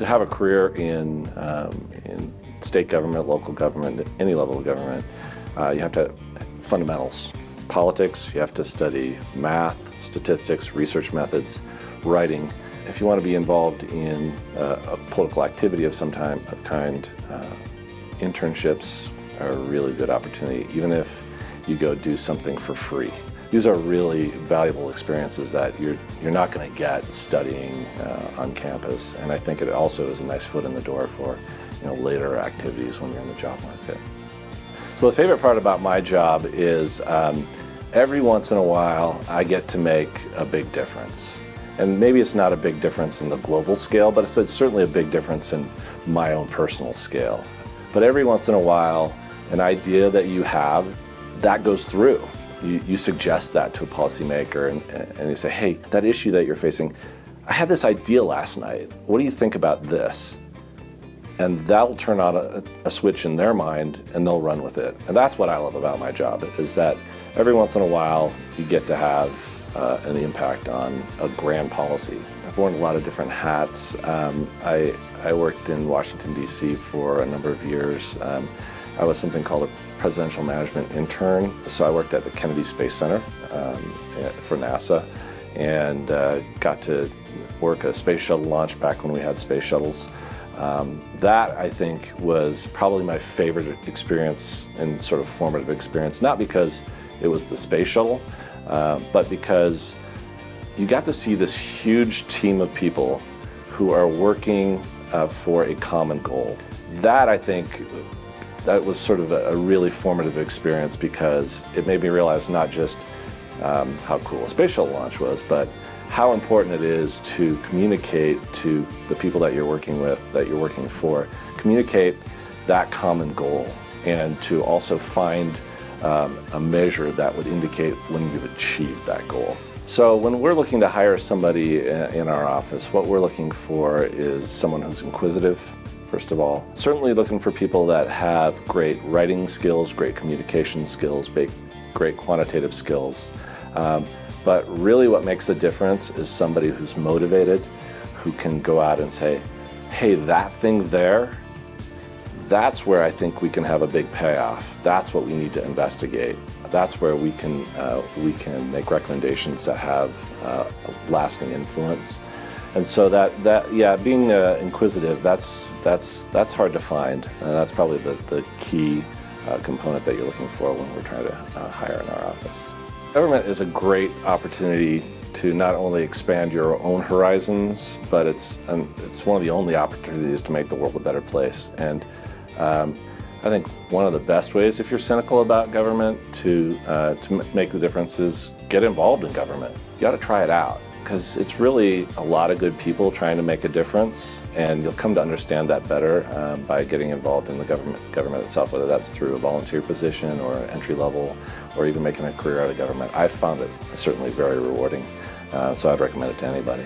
have a career in state government, local government, any level of government, you have to have fundamentals. Politics, you have to study math, statistics, research methods, writing. If you want to be involved in a political activity of some kind, internships are a really good opportunity, even if you go do something for free. These are really valuable experiences that you're not going to get studying on campus, and I think it also is a nice foot in the door for later activities when you're in the job market. So the favorite part about my job is every once in a while I get to make a big difference. And maybe it's not a big difference in the global scale, but it's certainly a big difference in my own personal scale. But every once in a while, an idea that you have, that goes through. You suggest that to a policymaker and you say, hey, that issue that you're facing, I had this idea last night. What do you think about this? And that'll turn on a switch in their mind and they'll run with it. And that's what I love about my job, is that every once in a while you get to have an impact on a grand policy. I've worn a lot of different hats. I worked in Washington, D.C. for a number of years. I was something called a presidential management intern. So I worked at the Kennedy Space Center for NASA and got to work a space shuttle launch back when we had space shuttles. That, I think, was probably my favorite experience and sort of formative experience, not because it was the space shuttle, but because you got to see this huge team of people who are working for a common goal. That, I think, that was sort of a really formative experience because it made me realize not just how cool a space shuttle launch was, but how important it is to communicate to the people that you're working with, that you're working for, communicate that common goal, and to also find a measure that would indicate when you've achieved that goal. So when we're looking to hire somebody in our office, what we're looking for is someone who's inquisitive, first of all. Certainly looking for people that have great writing skills, great communication skills, great quantitative skills. But really what makes a difference is somebody who's motivated, who can go out and say, hey, that thing there, that's where I think we can have a big payoff. That's what we need to investigate. That's where we can make recommendations that have a lasting influence. And so being inquisitive, that's hard to find. That's probably the key component that you're looking for when we're trying to hire in our office. Government is a great opportunity to not only expand your own horizons, but it's one of the only opportunities to make the world a better place. And I think one of the best ways, if you're cynical about government, to make the difference is get involved in government. You got to try it out, because it's really a lot of good people trying to make a difference, and you'll come to understand that better by getting involved in the government itself, whether that's through a volunteer position or entry level, or even making a career out of government. I've found it certainly very rewarding, so I'd recommend it to anybody.